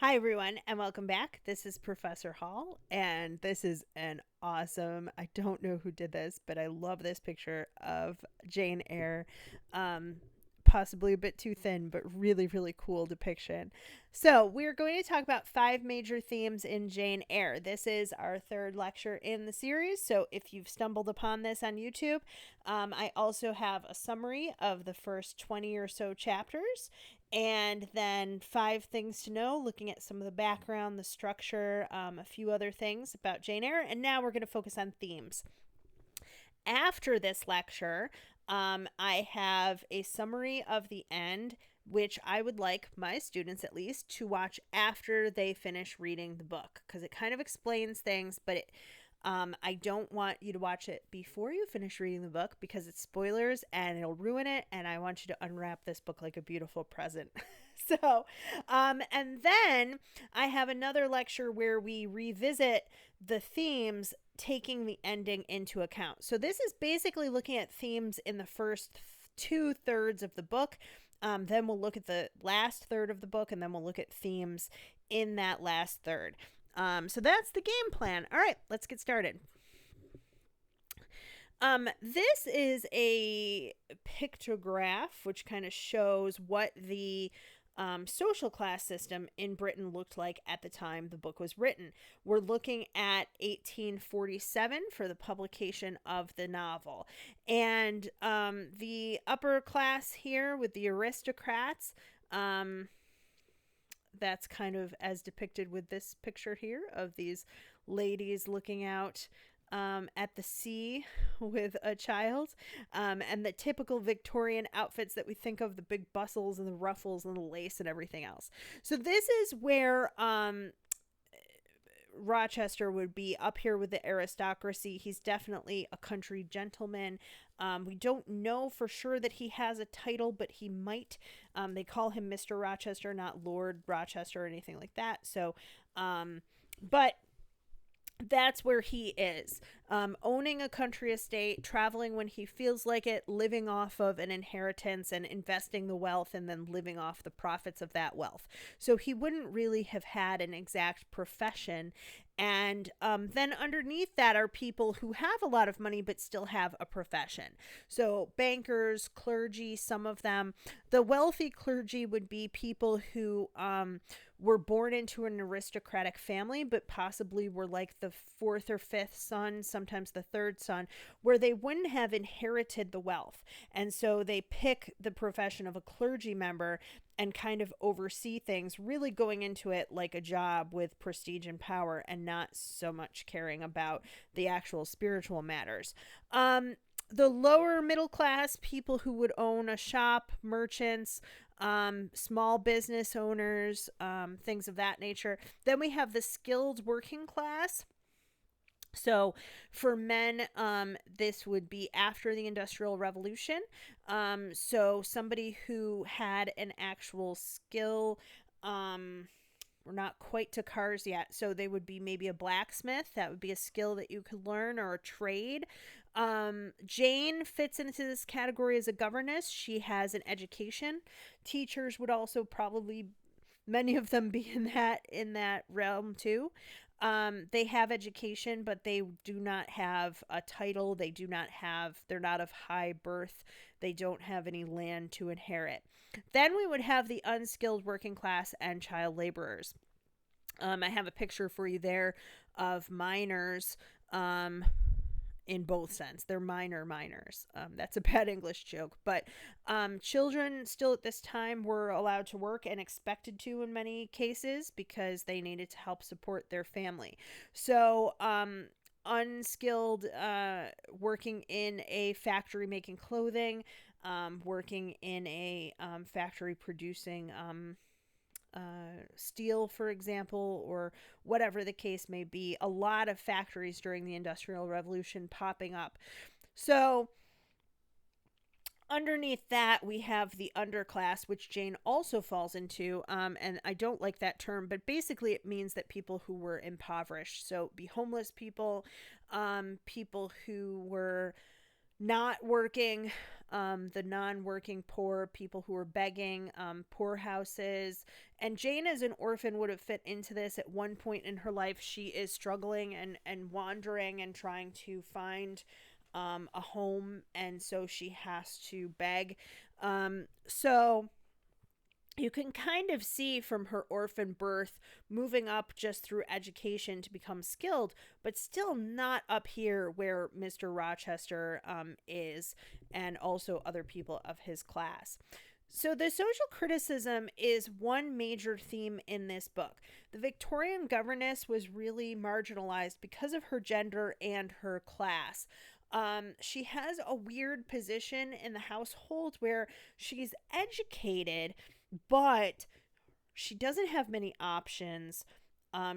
Hi, everyone, and welcome back. This is Professor Hall, and this is an awesome, I don't know who did this, but I love this picture of Jane Eyre. Um, Possibly a bit too thin, but really, really cool depiction. So, we're going to talk about 5 major themes in Jane Eyre. This is our third lecture in the series. So, if you've stumbled upon this on YouTube, I also have a summary of the first 20 or so chapters and then 5 things to know, looking at some of the background, the structure, a few other things about Jane Eyre. And now we're going to focus on themes. After this lecture, I have a summary of the end, which I would like my students at least to watch after they finish reading the book, because it kind of explains things, but I don't want you to watch it before you finish reading the book because it's spoilers and it'll ruin it. And I want you to unwrap this book like a beautiful present. And then I have another lecture where we revisit the themes taking the ending into account. So this is basically looking at themes in the first 2/3 of the book. Then we'll look at the last third of the book, and then we'll look at themes in that last third. So that's the game plan. All right, let's get started. This is a pictograph which kind of shows what the social class system in Britain looked like at the time the book was written. We're looking at 1847 for the publication of the novel. And the upper class here with the aristocrats, that's kind of as depicted with this picture here of these ladies looking out at the sea with a child, and the typical Victorian outfits that we think of, the big bustles and the ruffles and the lace and everything else. So this is where Rochester would be up here with the aristocracy. He's definitely a country gentleman. We don't know for sure that he has a title, but he might. They call him Mr. Rochester, not Lord Rochester or anything like that. So, but that's where he is, owning a country estate, traveling when he feels like it, living off of an inheritance and investing the wealth and then living off the profits of that wealth. So he wouldn't really have had an exact profession. And then underneath that are people who have a lot of money but still have a profession. So bankers, clergy, some of them. The wealthy clergy would be people who were born into an aristocratic family, but possibly were like the fourth or fifth son, sometimes the third son, where they wouldn't have inherited the wealth. And so they pick the profession of a clergy member and kind of oversee things, really going into it like a job with prestige and power and not so much caring about the actual spiritual matters. The lower middle class, people who would own a shop, merchants, small business owners, things of that nature. Then we have the skilled working class. So for men, this would be after the Industrial Revolution. So somebody who had an actual skill. We're not quite to cars yet, so they would be maybe a blacksmith. That would be a skill that you could learn, or a trade. Jane fits into this category as a governess. She has an education. Teachers would also probably, many of them, be in that realm too. They have education, but they do not have a title. They're not of high birth. They don't have any land to inherit. Then we would have the unskilled working class and child laborers. I have a picture for you there of minors, in both sense. They're minors. That's a bad English joke. But children still at this time were allowed to work and expected to in many cases because they needed to help support their family. So unskilled, working in a factory making clothing, working in a factory producing steel, for example, or whatever the case may be. A lot of factories during the Industrial Revolution popping up. So underneath that, we have the underclass, which Jane also falls into. And I don't like that term, but basically it means that people who were impoverished. So be homeless people, people who were not working, the non-working poor, people who are begging, poorhouses. And Jane as an orphan would have fit into this. At one point in her life, she is struggling and wandering and trying to find a home, and so she has to beg. So you can kind of see from her orphan birth moving up just through education to become skilled, but still not up here where Mr. Rochester is, and also other people of his class. So the social criticism is one major theme in this book. The Victorian governess was really marginalized because of her gender and her class. She has a weird position in the household where she's educated, but she doesn't have many options.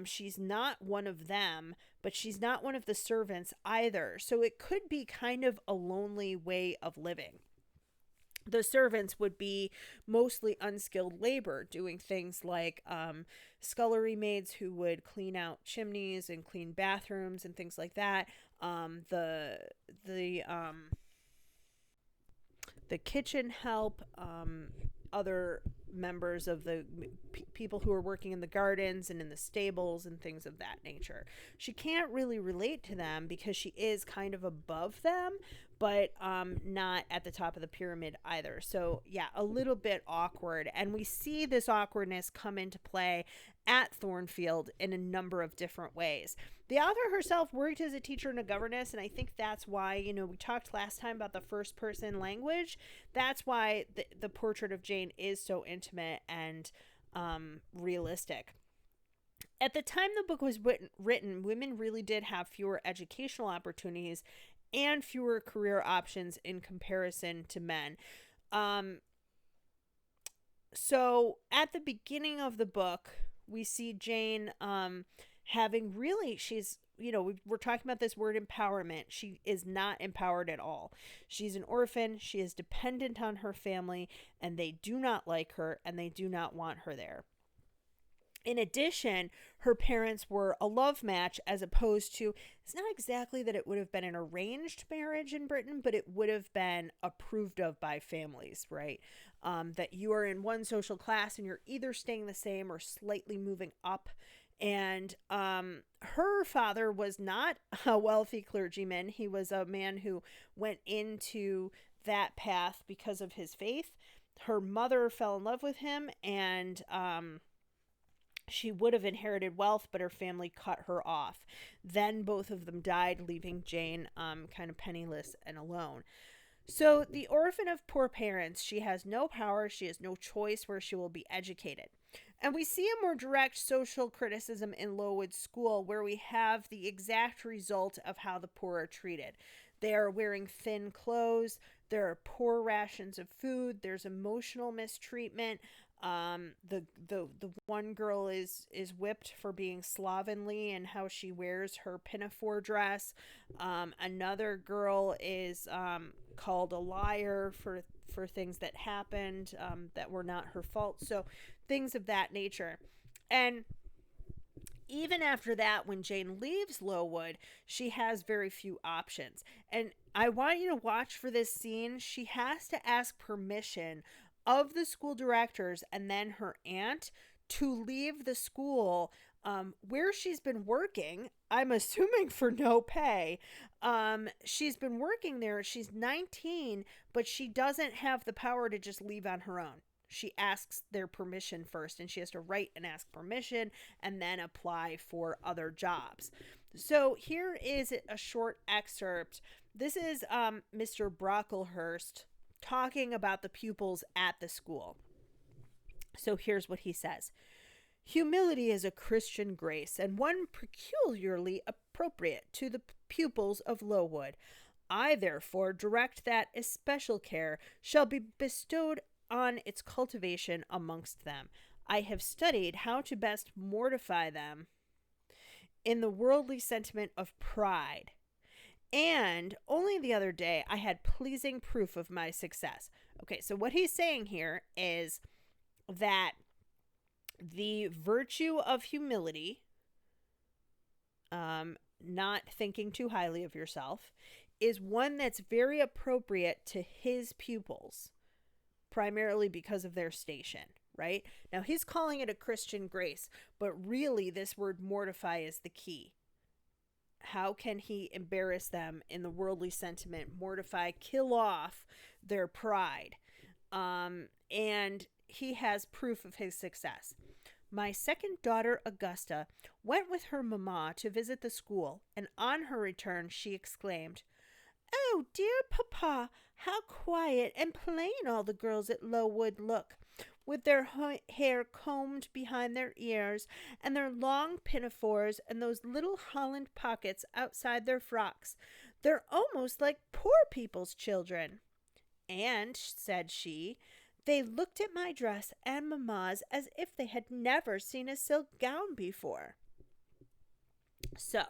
She's not one of them, but she's not one of the servants either. So it could be kind of a lonely way of living. The servants would be mostly unskilled labor, doing things like scullery maids who would clean out chimneys and clean bathrooms and things like that. The kitchen help, other members of the people who are working in the gardens and in the stables and things of that nature. She can't really relate to them because she is kind of above them, but not at the top of the pyramid either. So yeah, a little bit awkward. And we see this awkwardness come into play at Thornfield in a number of different ways. The author herself worked as a teacher and a governess, and I think that's why, we talked last time about the first person language. That's why the portrait of Jane is so intimate and realistic. At the time the book was written, women really did have fewer educational opportunities and fewer career options in comparison to men. So at the beginning of the book, we see Jane having really, she's, we're talking about this word empowerment. She is not empowered at all. She's an orphan. She is dependent on her family, and they do not like her, and they do not want her there. In addition, her parents were a love match, as opposed to, it's not exactly that it would have been an arranged marriage in Britain, but it would have been approved of by families, right? That you are in one social class and you're either staying the same or slightly moving up. And her father was not a wealthy clergyman. He was a man who went into that path because of his faith. Her mother fell in love with him, and she would have inherited wealth, but her family cut her off. Then both of them died, leaving Jane kind of penniless and alone. So the orphan of poor parents, she has no power, she has no choice where she will be educated. And we see a more direct social criticism in Lowood School, where we have the exact result of how the poor are treated. They are wearing thin clothes, there are poor rations of food, there's emotional mistreatment. The one girl is whipped for being slovenly and how she wears her pinafore dress. Another girl is called a liar for things that happened that were not her fault. So things of that nature. And even after that, when Jane leaves Lowood, she has very few options. And I want you to watch for this scene. She has to ask permission of the school directors and then her aunt to leave the school where she's been working, I'm assuming for no pay. She's been working there. She's 19, but she doesn't have the power to just leave on her own. She asks their permission first, and she has to write and ask permission and then apply for other jobs. So here is a short excerpt. This is Mr. Brocklehurst talking about the pupils at the school. So here's what he says. Humility is a Christian grace, and one peculiarly appropriate to the pupils of Lowood. I, therefore, direct that especial care shall be bestowed on its cultivation amongst them. I have studied how to best mortify them in the worldly sentiment of pride. And only the other day I had pleasing proof of my success. Okay, so what he's saying here is that the virtue of humility, not thinking too highly of yourself, is one that's very appropriate to his pupils, primarily because of their station, right? Now, he's calling it a Christian grace, but really this word mortify is the key. How can he embarrass them in the worldly sentiment, mortify, kill off their pride? And he has proof of his success. My second daughter, Augusta, went with her mamma to visit the school, and on her return she exclaimed, "Oh, dear papa, how quiet and plain all the girls at Lowood look, with their hair combed behind their ears, and their long pinafores, and those little holland pockets outside their frocks. They're almost like poor people's children." And, said she, they looked at my dress and mamma's as if they had never seen a silk gown before. So,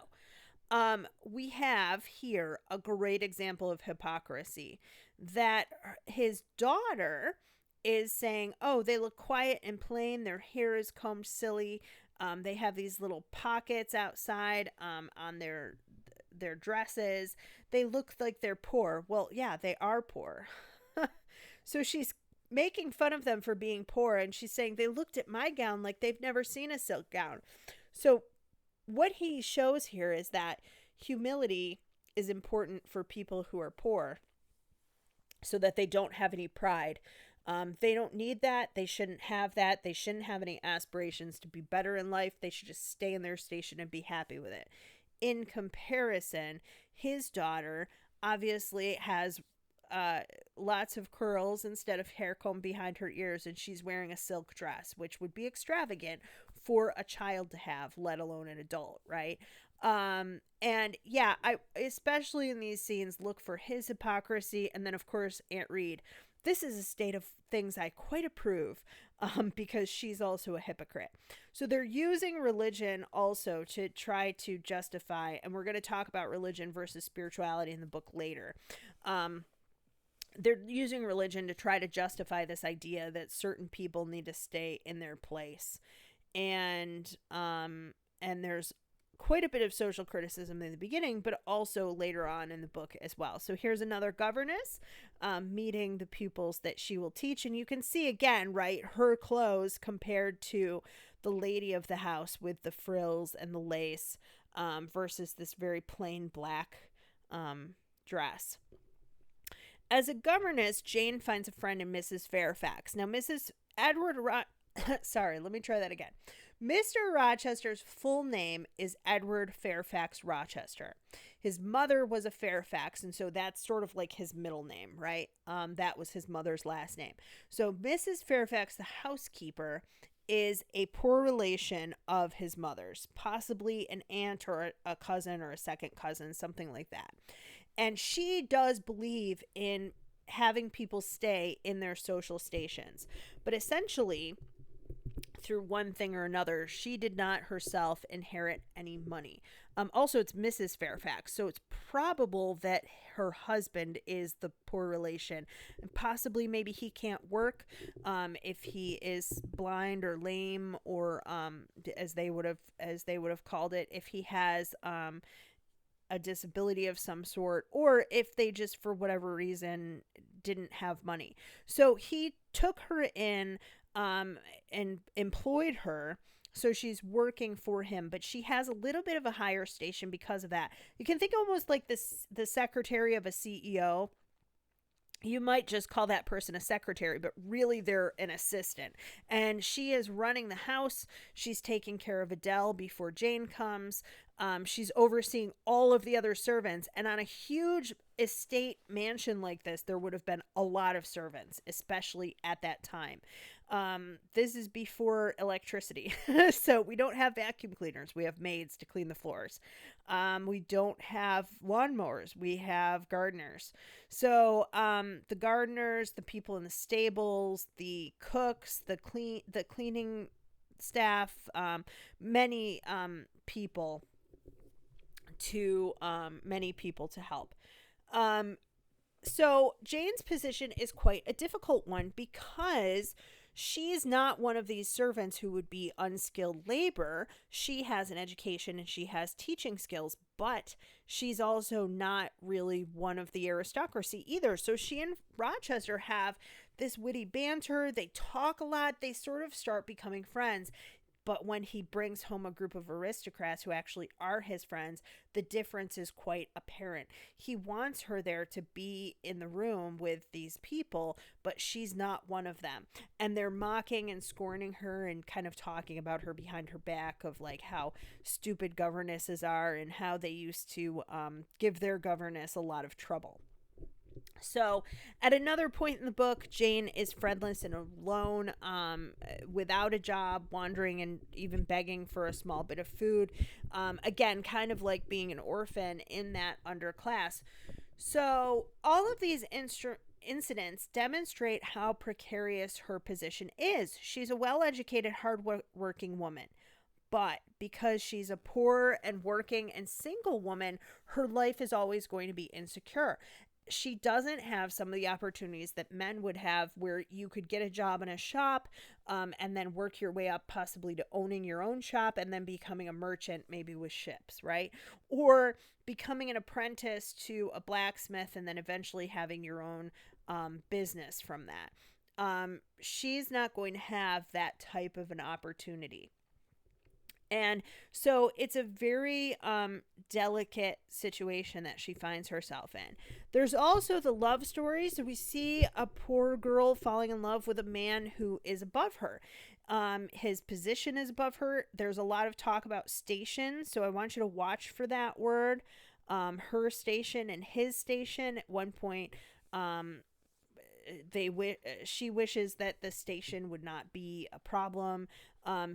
we have here a great example of hypocrisy, that his daughter is saying, oh, they look quiet and plain, their hair is combed silly, they have these little pockets outside on their dresses, they look like they're poor. Well, yeah, they are poor. So she's making fun of them for being poor, and she's saying they looked at my gown like they've never seen a silk gown. So what he shows here is that humility is important for people who are poor, so that they don't have any pride. They don't need that. They shouldn't have that. They shouldn't have any aspirations to be better in life. They should just stay in their station and be happy with it. In comparison, his daughter obviously has lots of curls instead of hair combed behind her ears, and she's wearing a silk dress, which would be extravagant for a child to have, let alone an adult, right? And yeah, I especially in these scenes look for his hypocrisy, and then of course Aunt Reed. This is a state of things I quite approve, because she's also a hypocrite. So they're using religion also to try to justify, and we're going to talk about religion versus spirituality in the book later. They're using religion to try to justify this idea that certain people need to stay in their place. And there's quite a bit of social criticism in the beginning, but also later on in the book as well. So here's another governess meeting the pupils that she will teach. And you can see again, right, her clothes compared to the lady of the house with the frills and the lace versus this very plain black dress. As a governess, Jane finds a friend in Mrs. Fairfax. Now, Mrs. Edward sorry, let me try that again. Mr. Rochester's full name is Edward Fairfax Rochester. His mother was a Fairfax, and so that's sort of like his middle name, right? That was his mother's last name. So Mrs. Fairfax, the housekeeper, is a poor relation of his mother's, possibly an aunt or a cousin or a second cousin, something like that. And she does believe in having people stay in their social stations. But essentially, through one thing or another, she did not herself inherit any money. Also, it's Mrs. Fairfax, so it's probable that her husband is the poor relation, and possibly maybe he can't work if he is blind or lame, or as they would have called it, if he has a disability of some sort, or if they just for whatever reason didn't have money. So he took her in and employed her, so she's working for him, but she has a little bit of a higher station because of that. You can think almost like the secretary of a CEO. You might just call that person a secretary, but really they're an assistant. And she is running the house. She's taking care of Adele before Jane comes. She's overseeing all of the other servants. And on a huge estate mansion like this, there would have been a lot of servants, especially at that time. This is before electricity. So we don't have vacuum cleaners. We have maids to clean the floors. We don't have lawnmowers. We have gardeners. So the gardeners, the people in the stables, the cooks, the cleaning staff, many people to help. So Jane's position is quite a difficult one, because she's not one of these servants who would be unskilled labor. She has an education and she has teaching skills, but she's also not really one of the aristocracy either. So she and Rochester have this witty banter. They talk a lot. They sort of start becoming friends. But when he brings home a group of aristocrats who actually are his friends, the difference is quite apparent. He wants her there to be in the room with these people, but she's not one of them. And they're mocking and scorning her and kind of talking about her behind her back of like how stupid governesses are and how they used to give their governess a lot of trouble. So, at another point in the book, Jane is friendless and alone, without a job, wandering and even begging for a small bit of food. Again, kind of like being an orphan in that underclass. So, all of these incidents demonstrate how precarious her position is. She's a well-educated, hard-working woman. But because she's a poor and working and single woman, her life is always going to be insecure. She doesn't have some of the opportunities that men would have, where you could get a job in a shop, and then work your way up possibly to owning your own shop and then becoming a merchant, maybe with ships, right? Or becoming an apprentice to a blacksmith and then eventually having your own business from that. She's not going to have that type of an opportunity. And so it's a very delicate situation that she finds herself in. There's also the love story. So we see a poor girl falling in love with a man who is above her. His position is above her. There's a lot of talk about station. So I want you to watch for that word. Her station and his station. At one point, she wishes that the station would not be a problem.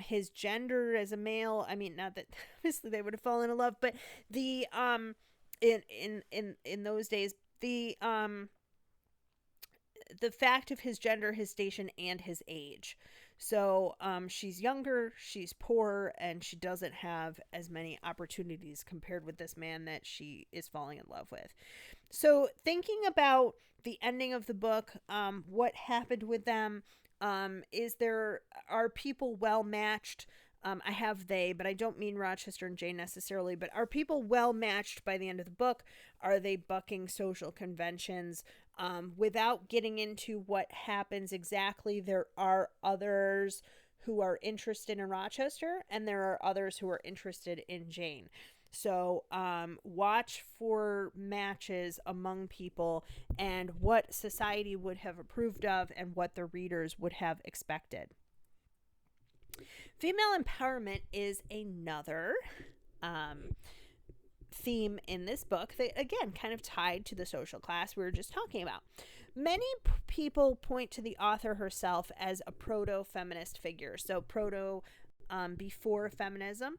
His gender as a male, I mean, not that obviously they would have fallen in love, but the in those days, the fact of his gender, his station, and his age. So she's younger, she's poor, and she doesn't have as many opportunities compared with this man that she is falling in love with. So thinking about the ending of the book, what happened with them, are people well matched? I have they, but I don't mean Rochester and Jane necessarily, but are people well matched by the end of the book? Are they bucking social conventions? Without getting into what happens exactly, there are others who are interested in Rochester, and there are others who are interested in Jane. So watch for matches among people and what society would have approved of and what the readers would have expected. Female empowerment is another theme in this book that, again, kind of tied to the social class we were just talking about. Many people point to the author herself as a proto-feminist figure. So before feminism.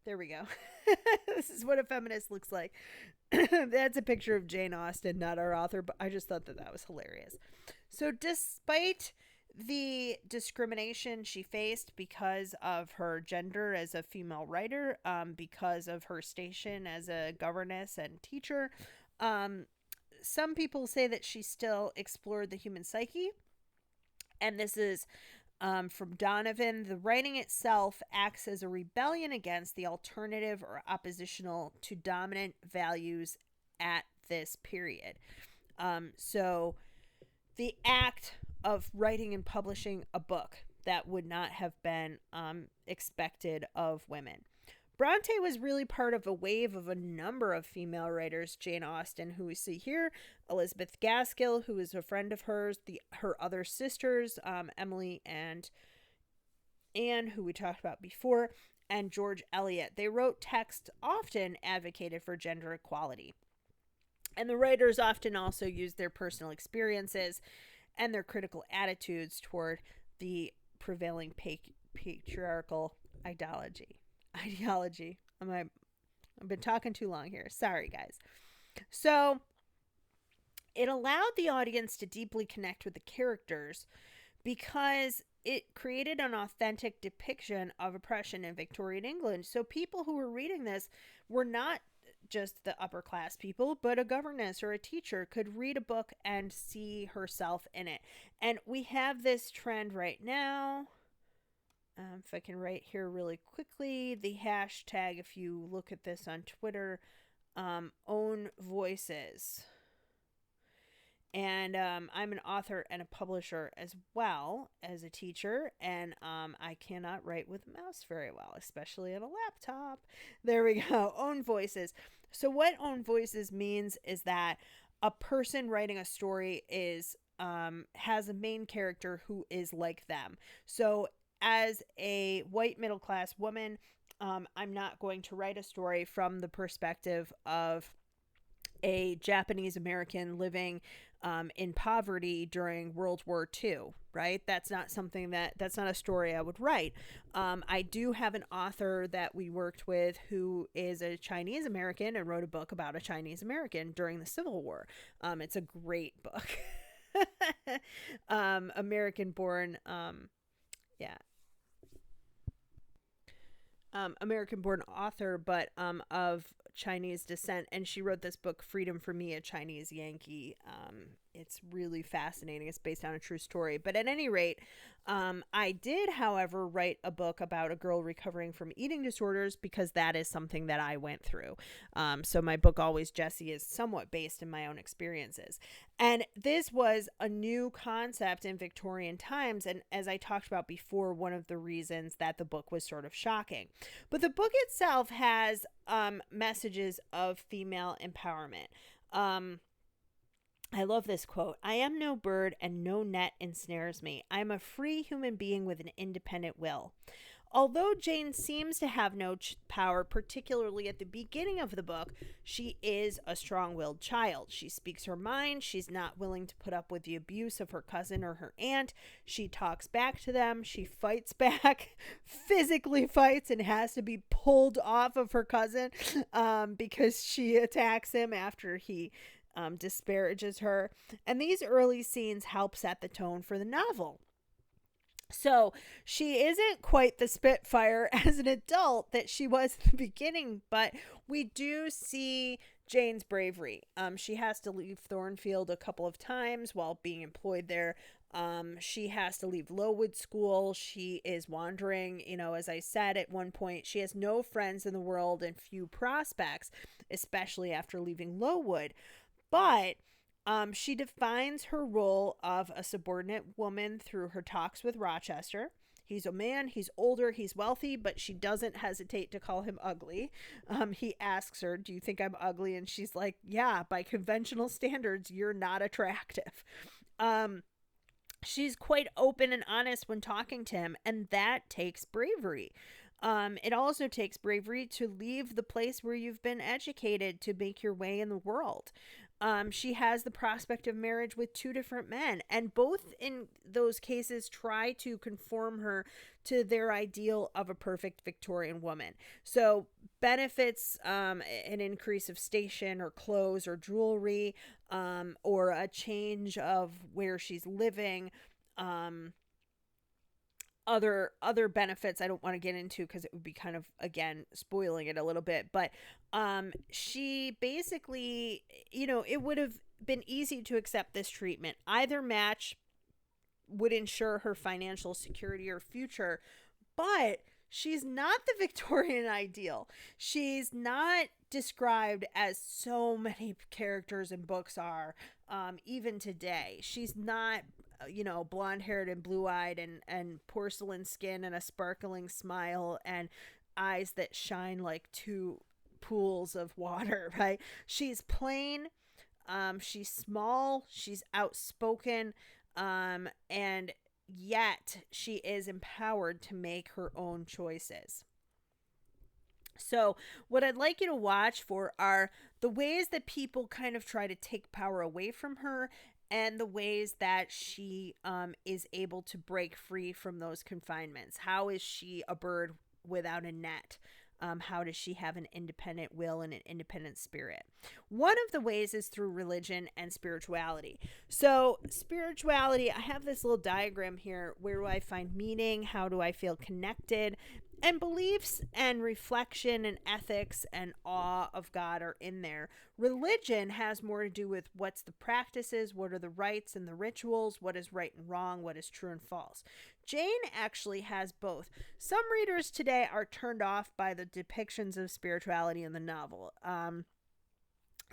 There we go. This is what a feminist looks like. That's a picture of Jane Austen, not our author, but I just thought that was hilarious. So despite the discrimination she faced because of her gender as a female writer, because of her station as a governess and teacher, some people say that she still explored the human psyche. And this is from Donovan. The writing itself acts as a rebellion against the alternative or oppositional to dominant values at this period. So the act of writing and publishing a book that would not have been expected of women. Bronte was really part of a wave of a number of female writers. Jane Austen, who we see here, Elizabeth Gaskell, who is a friend of hers, her other sisters, Emily and Anne, who we talked about before, and George Eliot. They wrote texts often advocated for gender equality. And the writers often also used their personal experiences and their critical attitudes toward the prevailing patriarchal ideology. I've been talking too long here. Sorry, guys. So it allowed the audience to deeply connect with the characters because it created an authentic depiction of oppression in Victorian England. So people who were reading this were not just the upper class people, but a governess or a teacher could read a book and see herself in it. And we have this trend right now. If I can write here really quickly, the hashtag, if you look at this on Twitter, own voices. And I'm an author and a publisher as well as a teacher, and I cannot write with a mouse very well, especially on a laptop. There we go. Own voices. So what own voices means is that a person writing a story is has a main character who is like them. So as a white middle class woman, I'm not going to write a story from the perspective of a Japanese American living in poverty during World War II, right? That's not a story I would write. I do have an author that we worked with who is a Chinese American and wrote a book about a Chinese American during the Civil War. It's a great book. American born, American born author, but of Chinese descent, and she wrote this book, Freedom for Me, a Chinese Yankee. It's really fascinating. It's based on a true story. But at any rate, I did, however, write a book about a girl recovering from eating disorders because that is something that I went through. So my book, Always Jessie, is somewhat based in my own experiences. And this was a new concept in Victorian times. And as I talked about before, one of the reasons that the book was sort of shocking. But the book itself has messages of female empowerment. I love this quote. I am no bird and no net ensnares me. I am a free human being with an independent will. Although Jane seems to have no power, particularly at the beginning of the book, she is a strong-willed child. She speaks her mind. She's not willing to put up with the abuse of her cousin or her aunt. She talks back to them. She fights back, physically fights, and has to be pulled off of her cousin because she attacks him after he disparages her. And these early scenes help set the tone for the novel. So she isn't quite the Spitfire as an adult that she was at the beginning, but we do see Jane's bravery. She has to leave Thornfield a couple of times while being employed there. She has to leave Lowood School. She is wandering, as I said, at one point, she has no friends in the world and few prospects, especially after leaving Lowood. But she defines her role of a subordinate woman through her talks with Rochester. He's a man, he's older, he's wealthy, but she doesn't hesitate to call him ugly. He asks her, do you think I'm ugly? And she's like, yeah, by conventional standards, you're not attractive. She's quite open and honest when talking to him, and that takes bravery. It also takes bravery to leave the place where you've been educated to make your way in the world. She has the prospect of marriage with two different men, and both in those cases try to conform her to their ideal of a perfect Victorian woman. So benefits an increase of station or clothes or jewelry, or a change of where she's living. Other benefits I don't want to get into because it would be kind of, again, spoiling it a little bit, but she basically, it would have been easy to accept this treatment. Either match would ensure her financial security or future, but she's not the Victorian ideal. She's not described as so many characters in books are, even today. She's not blonde-haired and blue-eyed and porcelain skin and a sparkling smile and eyes that shine like two pools of water, right? She's plain, she's small, she's outspoken, and yet she is empowered to make her own choices. So what I'd like you to watch for are the ways that people kind of try to take power away from her and the ways that she is able to break free from those confinements. How is she a bird without a net? How does she have an independent will and an independent spirit? One of the ways is through religion and spirituality. So spirituality, I have this little diagram here. Where do I find meaning? How do I feel connected? And beliefs and reflection and ethics and awe of God are in there. Religion has more to do with what's the practices, what are the rites and the rituals, what is right and wrong, what is true and false. Jane actually has both. Some readers today are turned off by the depictions of spirituality in the novel.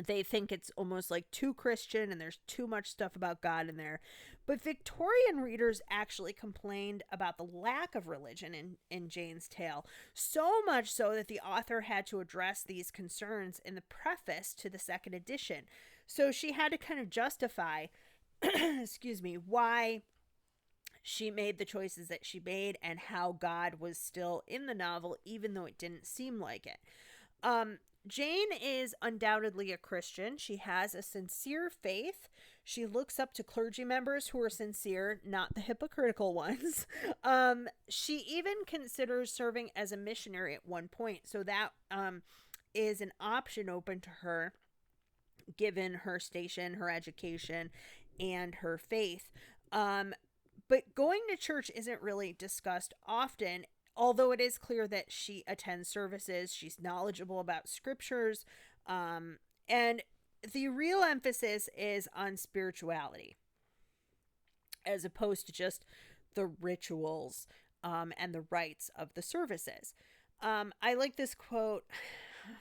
They think it's almost like too Christian and there's too much stuff about God in there. But Victorian readers actually complained about the lack of religion in Jane's tale, so much so that the author had to address these concerns in the preface to the second edition. So she had to kind of justify, excuse me, why she made the choices that she made and how God was still in the novel, even though it didn't seem like it. Jane is undoubtedly a Christian. She has a sincere faith. She looks up to clergy members who are sincere, not the hypocritical ones. She even considers serving as a missionary at one point. So that is an option open to her, given her station, her education, and her faith. But going to church isn't really discussed often, although it is clear that she attends services, she's knowledgeable about scriptures, and the real emphasis is on spirituality as opposed to just the rituals and the rites of the services. I like this quote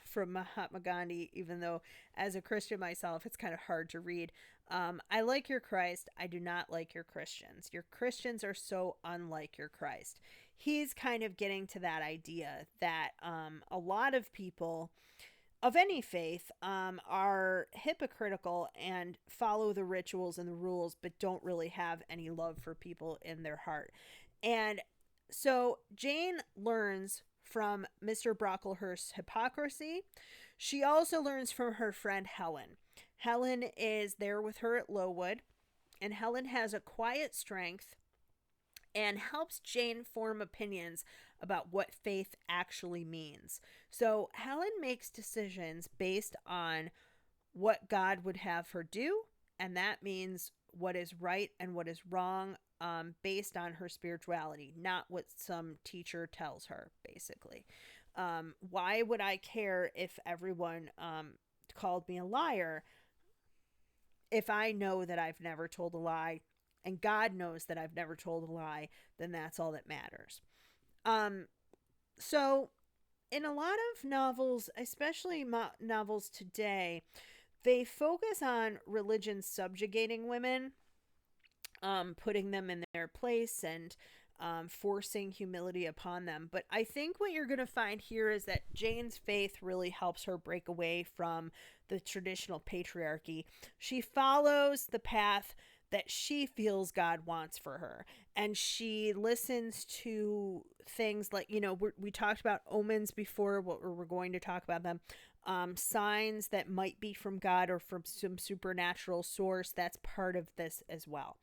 from Mahatma Gandhi, even though as a Christian myself, it's kind of hard to read. I like your Christ. I do not like your Christians. Your Christians are so unlike your Christ. He's kind of getting to that idea that a lot of people of any faith are hypocritical and follow the rituals and the rules, but don't really have any love for people in their heart. And so Jane learns from Mr. Brocklehurst's Hypocrisy. She also learns from her friend Helen. Helen is there with her at Lowood, and Helen has a quiet strength and helps Jane form opinions about what faith actually means. So Helen makes decisions based on what God would have her do, and that means what is right and what is wrong, based on her spirituality, not what some teacher tells her, basically. Why would I care if everyone called me a liar if I know that I've never told a lie, and God knows that I've never told a lie? Then that's all that matters. So in a lot of novels, especially novels today, they focus on religion subjugating women, putting them in their place and forcing humility upon them. But I think what you're going to find here is that Jane's faith really helps her break away from the traditional patriarchy. She follows the path that she feels God wants for her. And she listens to things like, we talked about omens before, we're going to talk about them. Signs that might be from God or from some supernatural source. That's part of this as well.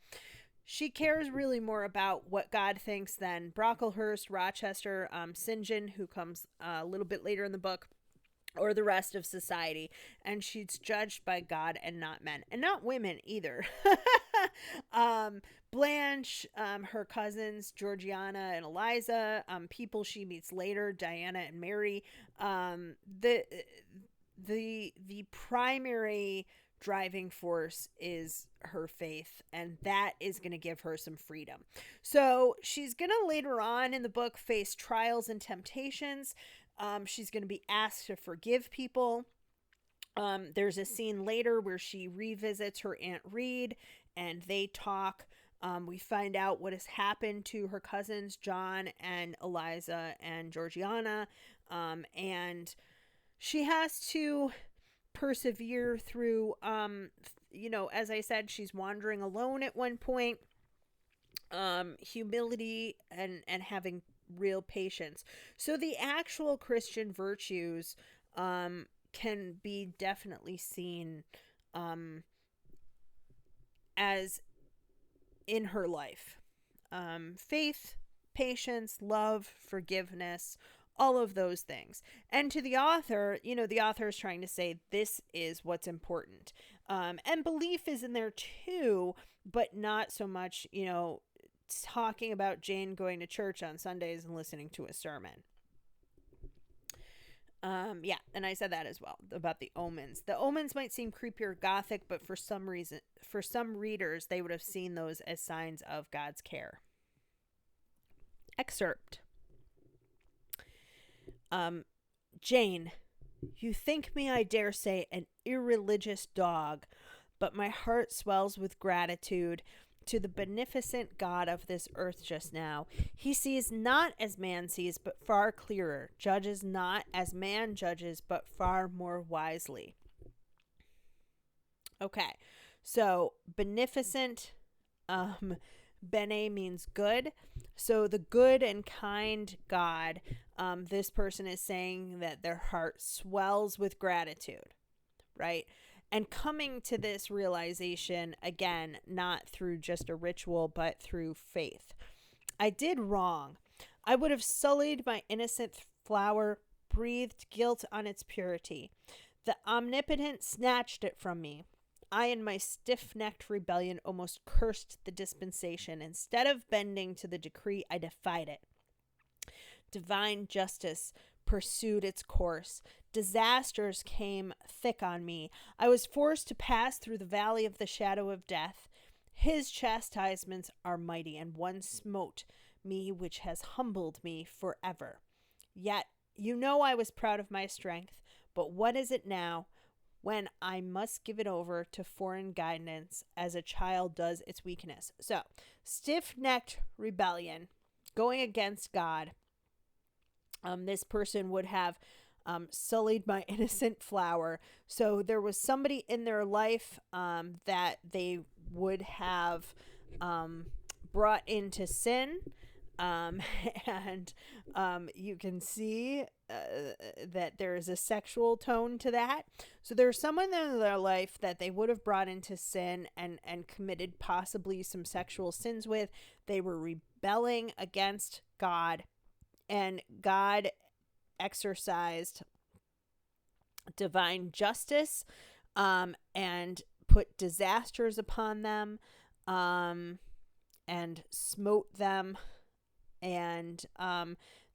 She cares really more about what God thinks than Brocklehurst, Rochester, St. John, who comes a little bit later in the book, or the rest of society. And she's judged by God and not men, and not women either. Blanche, her cousins, Georgiana and Eliza, people she meets later, Diana and Mary. The primary driving force is her faith, and that is going to give her some freedom. So she's going to later on in the book face trials and temptations. She's going to be asked to forgive people. There's a scene later where she revisits her Aunt Reed and they talk. We find out what has happened to her cousins, John and Eliza and Georgiana. And she has to persevere through, as I said, she's wandering alone at one point. Humility and having real patience. So the actual Christian virtues can be definitely seen as in her life. Faith, patience, love, forgiveness, all of those things. And to the author, the author is trying to say this is what's important. And belief is in there too, but not so much, talking about Jane going to church on Sundays and listening to a sermon. Yeah, and I said that as well about the omens. The omens might seem creepy or gothic, but for some reason, for some readers, they would have seen those as signs of God's care. Excerpt. Jane, you think me, I dare say, an irreligious dog, but my heart swells with gratitude to the beneficent God of this earth just now. He sees not as man sees, but far clearer, judges not as man judges, but far more wisely. Okay, so beneficent, bene means good. So the good and kind God, this person is saying that their heart swells with gratitude, right? And coming to this realization, again, not through just a ritual, but through faith. I did wrong. I would have sullied my innocent flower, breathed guilt on its purity. The omnipotent snatched it from me. I, in my stiff-necked rebellion, almost cursed the dispensation. Instead of bending to the decree, I defied it. Divine justice pursued its course. Disasters came thick on me. I was forced to pass through the valley of the shadow of death. His chastisements are mighty, and one smote me which has humbled me forever. Yet, you know I was proud of my strength, but what is it now, when I must give it over to foreign guidance as a child does its weakness? So, stiff-necked rebellion, going against God. This person would have sullied my innocent flower. So there was somebody in their life that they would have brought into sin. And you can see that there is a sexual tone to that. So there's someone in their life that they would have brought into sin and committed possibly some sexual sins with. They were rebelling against God, and God exercised divine justice and put disasters upon them and smote them. And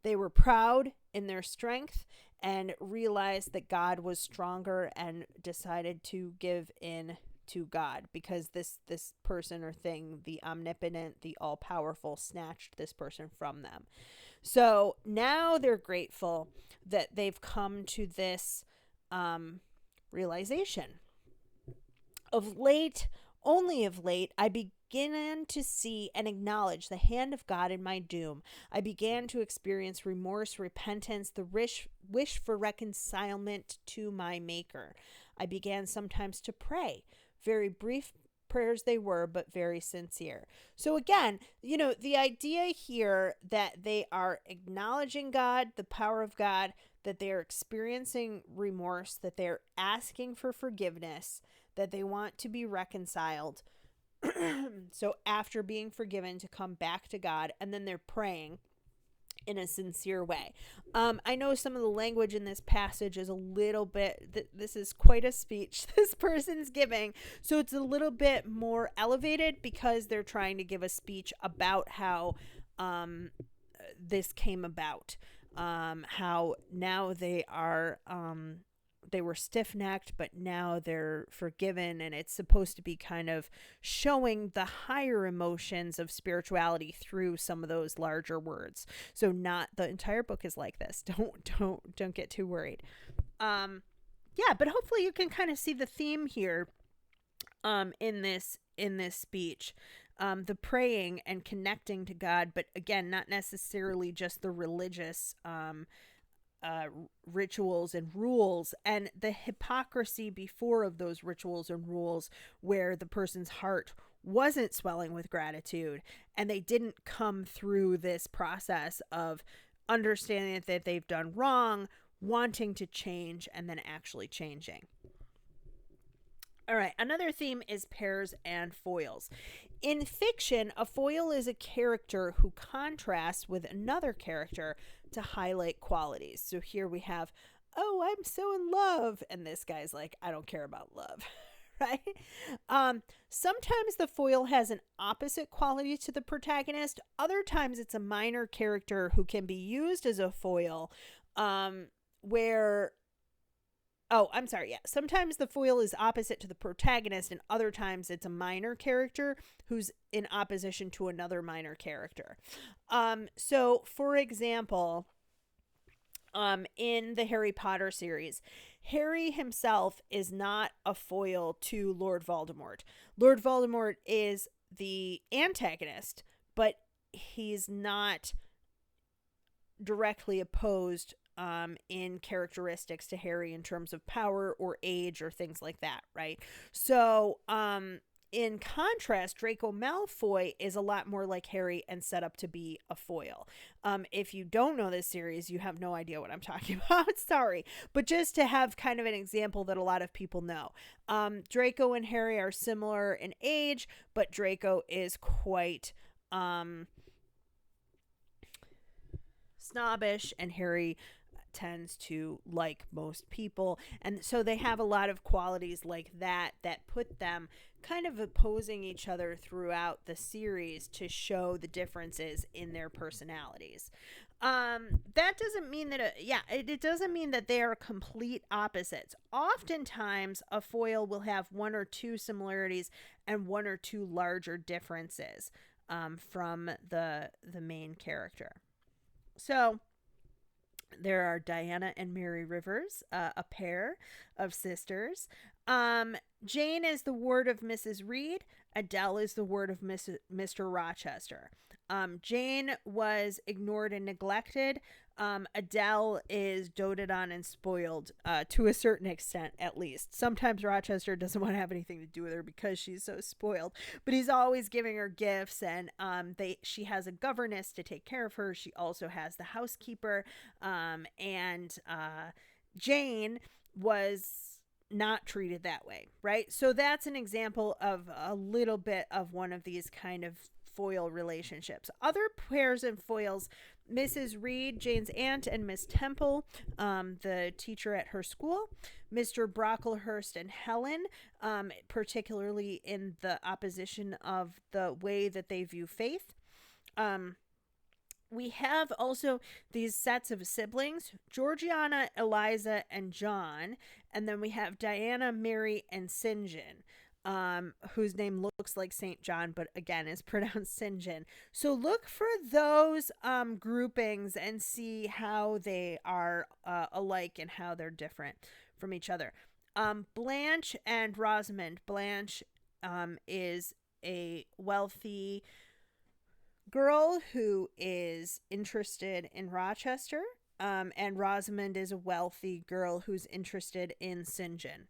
they were proud in their strength and realized that God was stronger and decided to give in to God, because this person or thing, the omnipotent, the all-powerful, snatched this person from them. So now they're grateful that they've come to this realization. Of late, only of late, I began to see and acknowledge the hand of God in my doom. I began to experience remorse, repentance, the wish for reconcilement to my Maker. I began sometimes to pray. Very brief prayers they were, but very sincere. So again, the idea here that they are acknowledging God, the power of God, that they're experiencing remorse, that they're asking for forgiveness, that they want to be reconciled. So after being forgiven, to come back to God, and then they're praying in a sincere way. I know some of the language in this passage is a little bit, this is quite a speech this person's giving, so it's a little bit more elevated because they're trying to give a speech about how this came about, how now they are they were stiff-necked, but now they're forgiven, and it's supposed to be kind of showing the higher emotions of spirituality through some of those larger words. So not the entire book is like this. Don't get too worried. Yeah, but hopefully you can kind of see the theme here in this speech. The praying and connecting to God, but again, not necessarily just the religious rituals and rules, and the hypocrisy before of those rituals and rules, where the person's heart wasn't swelling with gratitude and they didn't come through this process of understanding that they've done wrong, wanting to change, and then actually changing. All right, another theme is pairs and foils. In fiction, a foil is a character who contrasts with another character to highlight qualities. So here we have, oh, I'm so in love, and this guy's like, I don't care about love, right? Sometimes the foil has an opposite quality to the protagonist. Other times it's a minor character who can be used as a foil, where Oh, I'm sorry. Yeah. Sometimes the foil is opposite to the protagonist, and other times it's a minor character who's in opposition to another minor character. So for example, in the Harry Potter series, Harry himself is not a foil to Lord Voldemort. Lord Voldemort is the antagonist, but he's not directly opposed in characteristics to Harry in terms of power or age or things like that, right? So, in contrast, Draco Malfoy is a lot more like Harry and set up to be a foil. If you don't know this series, you have no idea what I'm talking about. Sorry. But just to have kind of an example that a lot of people know. Draco and Harry are similar in age, but Draco is quite snobbish, and Harry tends to like most people, and so they have a lot of qualities like that that put them kind of opposing each other throughout the series to show the differences in their personalities. That doesn't mean that it doesn't mean that they are complete opposites. Oftentimes a foil will have one or two similarities and one or two larger differences from the main character. So there are Diana and Mary Rivers, a pair of sisters. Jane is the ward of Mrs. Reed. Adele is the ward of Mr. Rochester. Jane was ignored and neglected. Adele is doted on and spoiled to a certain extent, at least. Sometimes Rochester doesn't want to have anything to do with her because she's so spoiled, but he's always giving her gifts, and she has a governess to take care of her. She also has the housekeeper, and Jane was not treated that way, right? So that's an example of a little bit of one of these kind of foil relationships. Other pairs and foils: Mrs. Reed, Jane's aunt, and Miss Temple, the teacher at her school. Mr. Brocklehurst and Helen, particularly in the opposition of the way that they view faith. We have also these sets of siblings: Georgiana, Eliza, and John. And then we have Diana, Mary, and St. John, whose name looks like St. John, but again is pronounced St. John. So look for those groupings and see how they are alike and how they're different from each other. Blanche and Rosamond. Blanche is a wealthy girl who is interested in Rochester, and Rosamond is a wealthy girl who's interested in St. John.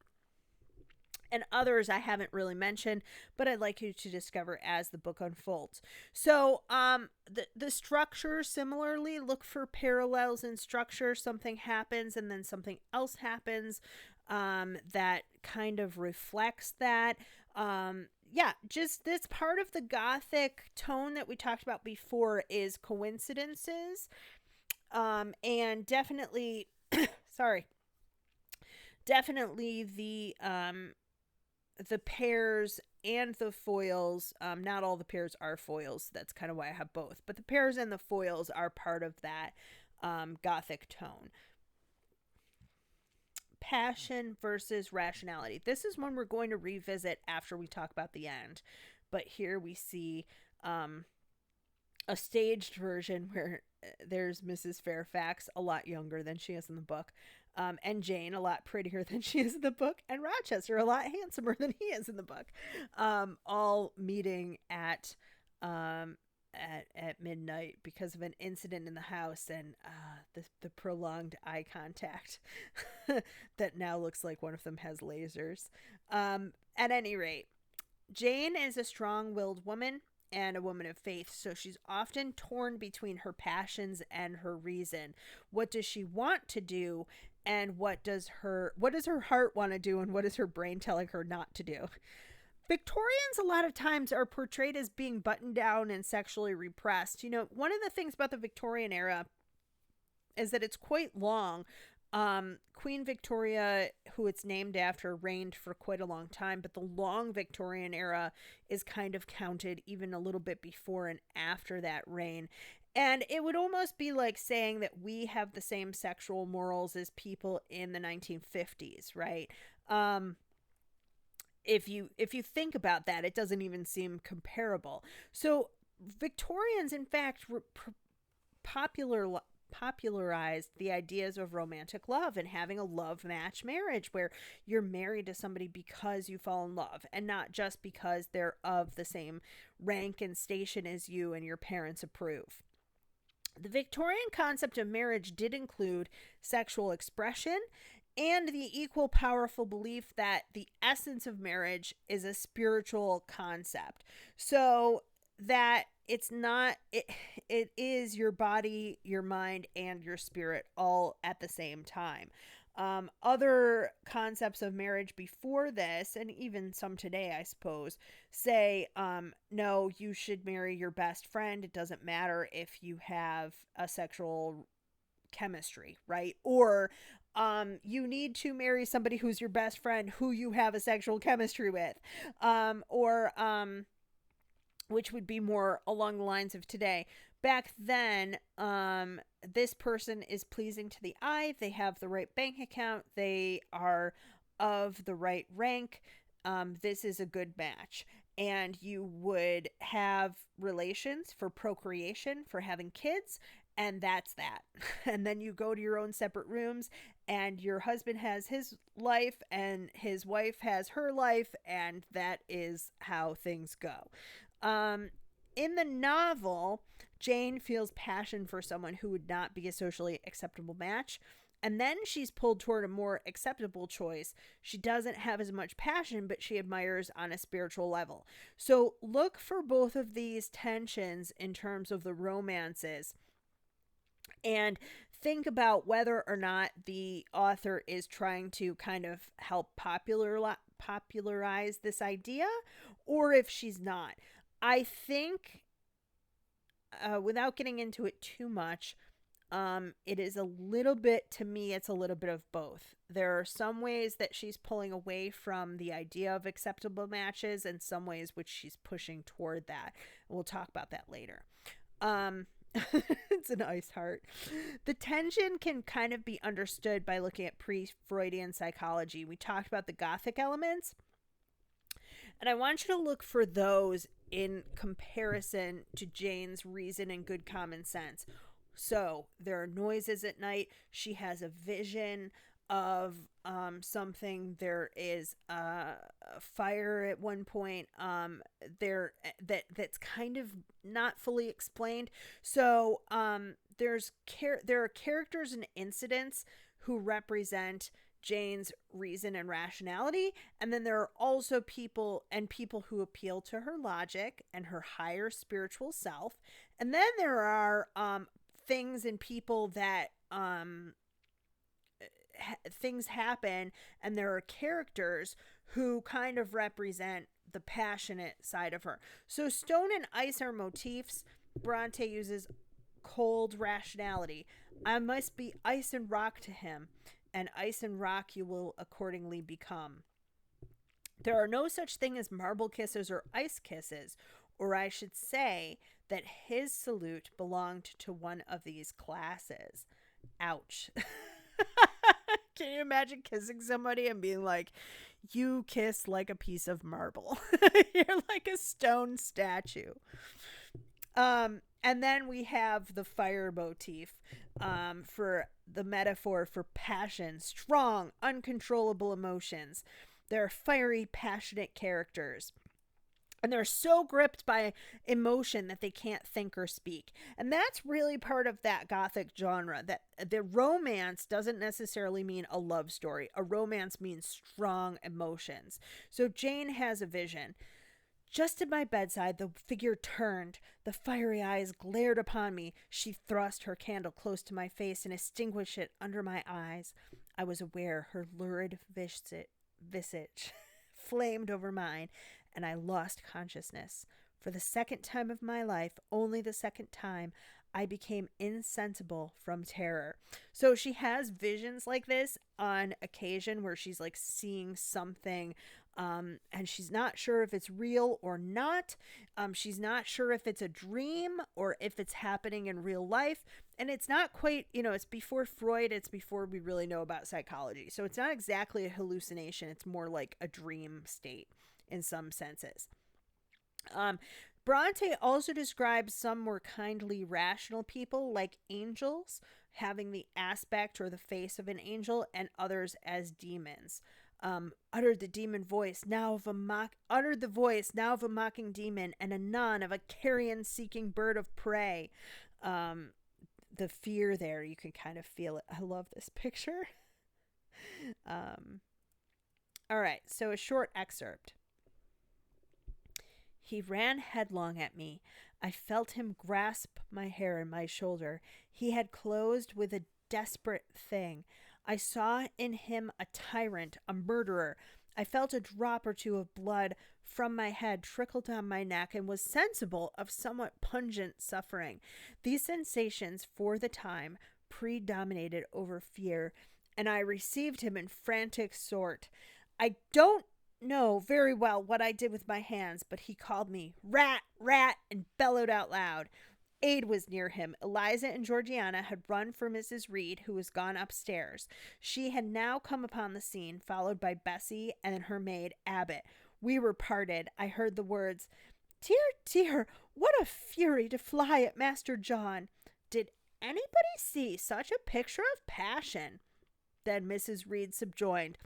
And others I haven't really mentioned, but I'd like you to discover as the book unfolds. So the structure, similarly, look for parallels in structure. Something happens and then something else happens that kind of reflects that. Just this part of the Gothic tone that we talked about before is coincidences. And definitely, definitely the pairs and the foils. Not all the pairs are foils. That's kind of why I have both. But the pairs and the foils are part of that Gothic tone. Passion versus rationality. This is one we're going to revisit after we talk about the end. But here we see a staged version where there's Mrs. Fairfax, a lot younger than she is in the book, and Jane, a lot prettier than she is in the book, and Rochester, a lot handsomer than he is in the book, all meeting at midnight because of an incident in the house, and the prolonged eye contact that now looks like one of them has lasers. At any rate, Jane is a strong-willed woman and a woman of faith, so she's often torn between her passions and her reason. What does she want to do, and what does her heart want to do, and what is her brain telling her not to do? Victorians a lot of times are portrayed as being buttoned down and sexually repressed. You know, one of the things about the Victorian era is that it's quite long. Queen Victoria, who it's named after, reigned for quite a long time, but the long Victorian era is kind of counted even a little bit before and after that reign. And it would almost be like saying that we have the same sexual morals as people in the 1950s, right? Um, if you think about that, it doesn't even seem comparable. So Victorians, in fact, popular popularized the ideas of romantic love and having a love match marriage where you're married to somebody because you fall in love and not just because they're of the same rank and station as you and your parents approve. The Victorian concept of marriage did include sexual expression and the equal powerful belief that the essence of marriage is a spiritual concept. So that it's not it is your body, your mind, and your spirit all at the same time. Other concepts of marriage before this, and even some today, I suppose, say, no, you should marry your best friend. It doesn't matter if you have a sexual chemistry, right? Or you need to marry somebody who's your best friend who you have a sexual chemistry with. Or which would be more along the lines of today. Back then, this person is pleasing to the eye. They have the right bank account. They are of the right rank. This is a good match. And you would have relations for procreation, for having kids, and that's that. And then you go to your own separate rooms, and your husband has his life, and his wife has her life, and that is how things go. In the novel, Jane feels passion for someone who would not be a socially acceptable match. And then she's pulled toward a more acceptable choice. She doesn't have as much passion, but she admires on a spiritual level. So look for both of these tensions in terms of the romances and think about whether or not the author is trying to kind of help popularize this idea or if she's not. I think, without getting into it too much, it is a little bit, to me, it's a little bit of both. There are some ways that she's pulling away from the idea of acceptable matches and some ways which she's pushing toward that. We'll talk about that later. It's an ice heart. The tension can kind of be understood by looking at pre-Freudian psychology. We talked about the Gothic elements, and I want you to look for those in comparison to Jane's reason and good common sense. So there are noises at night. She has a vision of something. There is a fire at one point. That's kind of not fully explained. So there are characters and incidents who represent Jane's reason and rationality, and then there are also people who appeal to her logic and her higher spiritual self, and then there are things and people that things happen, and there are characters who kind of represent the passionate side of her. So stone and ice are motifs. Bronte uses cold rationality. I must be ice and rock to him, and ice and rock you will accordingly become. There are no such thing as marble kisses or ice kisses, or I should say that his salute belonged to one of these classes. Ouch. Can you imagine kissing somebody and being like, you kiss like a piece of marble. You're like a stone statue. And then we have the fire motif for the metaphor for passion, strong, uncontrollable emotions. They're fiery, passionate characters. And they're so gripped by emotion that they can't think or speak. And that's really part of that Gothic genre, that the romance doesn't necessarily mean a love story. A romance means strong emotions. So Jane has a vision. Just at my bedside, the figure turned. The fiery eyes glared upon me. She thrust her candle close to my face and extinguished it under my eyes. I was aware her lurid visage flamed over mine, and I lost consciousness. For the second time of my life, only the second time, I became insensible from terror. So she has visions like this on occasion where she's like seeing something And she's not sure if it's real or not. She's not sure if it's a dream or if it's happening in real life. And it's not quite, it's before Freud, it's before we really know about psychology. So it's not exactly a hallucination. It's more like a dream state in some senses. Bronte also describes some more kindly, rational people, like angels, having the aspect or the face of an angel, and others as demons. Uttered the demon voice, uttered the voice now of a mocking demon, and anon of a carrion-seeking bird of prey. The fear there, you can kind of feel it. I love this picture. All right, so a short excerpt. He ran headlong at me. I felt him grasp my hair and my shoulder. He had closed with a desperate thing. I saw in him a tyrant, a murderer. I felt a drop or two of blood from my head trickle down my neck and was sensible of somewhat pungent suffering. These sensations, for the time, predominated over fear, and I received him in frantic sort. I don't know very well what I did with my hands, but he called me rat, rat, and bellowed out loud. Aid was near him. Eliza and Georgiana had run for Mrs. Reed, who was gone upstairs. She had now come upon the scene, followed by Bessie and her maid, Abbott. We were parted. I heard the words, "Dear, dear, what a fury to fly at Master John! Did anybody see such a picture of passion?" Then Mrs. Reed subjoined,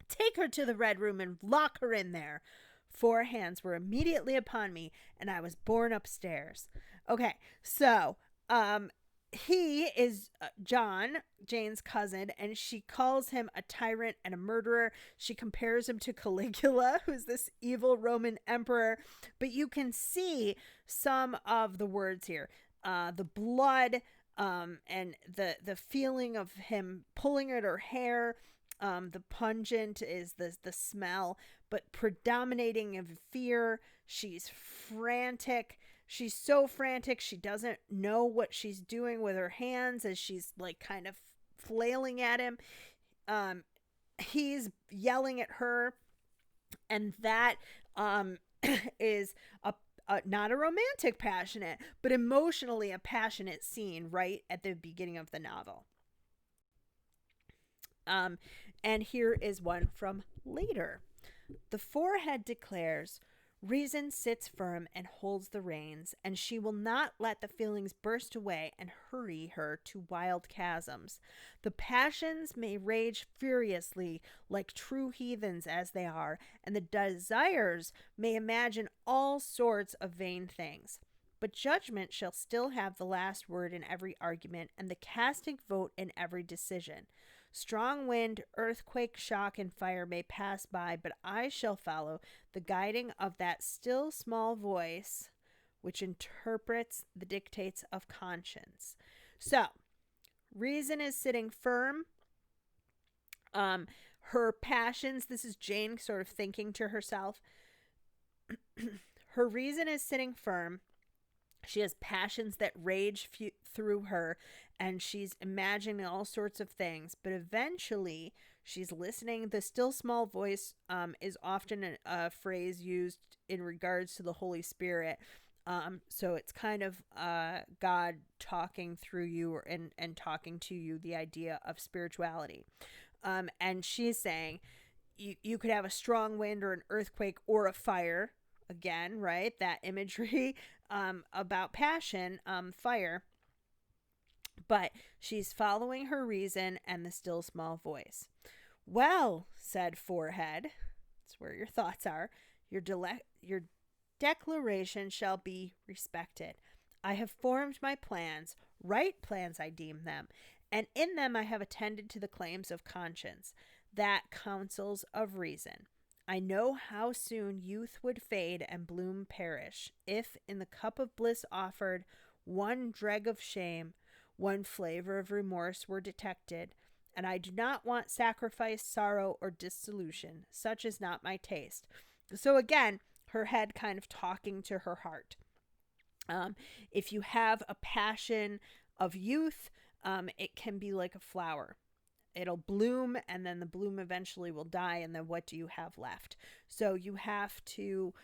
"Take her to the Red Room and lock her in there." 4 hands were immediately upon me, and I was borne upstairs. Okay, so he is John, Jane's cousin, and she calls him a tyrant and a murderer. She compares him to Caligula, who's this evil Roman emperor. But you can see some of the words here. The blood and the feeling of him pulling at her hair. The pungent is the smell, but predominating of fear. She's frantic. She's so frantic she doesn't know what she's doing with her hands as she's like kind of flailing at him. He's yelling at her, and that is not a romantic passionate, but emotionally a passionate scene right at the beginning of the novel. And here is one from later. The forehead declares, "Reason sits firm and holds the reins, and she will not let the feelings burst away and hurry her to wild chasms. The passions may rage furiously like true heathens as they are, and the desires may imagine all sorts of vain things. But judgment shall still have the last word in every argument and the casting vote in every decision. Strong wind, earthquake, shock, and fire may pass by, but I shall follow the guiding of that still small voice which interprets the dictates of conscience." So, reason is sitting firm. Her passions, this is Jane sort of thinking to herself. Her reason is sitting firm. She has passions that rage through her, and she's imagining all sorts of things. But eventually, she's listening. The still small voice is often a phrase used in regards to the Holy Spirit. So it's kind of God talking through you and talking to you, the idea of spirituality. And she's saying you could have a strong wind or an earthquake or a fire. Again, right? That imagery about passion, fire. But she's following her reason and the still small voice. "Well," said Forehead, that's where your thoughts are, your declaration shall be respected. I have formed my plans, right plans I deem them, and in them I have attended to the claims of conscience, that counsels of reason. I know how soon youth would fade and bloom perish, if in the cup of bliss offered, one dreg of shame, one flavor of remorse were detected, and I do not want sacrifice, sorrow, or dissolution. Such is not my taste." So again, her head kind of talking to her heart. If you have a passion of youth, it can be like a flower. it'll bloom, and then the bloom eventually will die, and then what do you have left? So you have to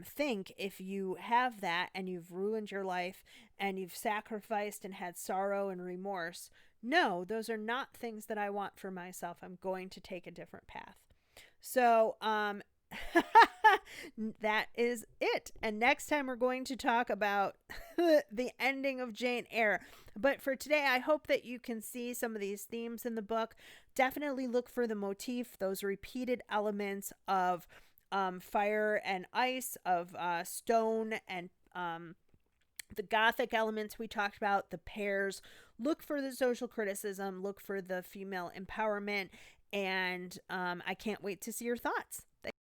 think, if you have that and you've ruined your life and you've sacrificed and had sorrow and remorse, no, those are not things that I want for myself. I'm going to take a different path. So, that is it. And next time we're going to talk about the ending of Jane Eyre. But for today, I hope that you can see some of these themes in the book. Definitely look for the motif, those repeated elements of fire and ice, of stone, and the Gothic elements we talked about, the pairs. Look for the social criticism, look for the female empowerment, and I can't wait to see your thoughts.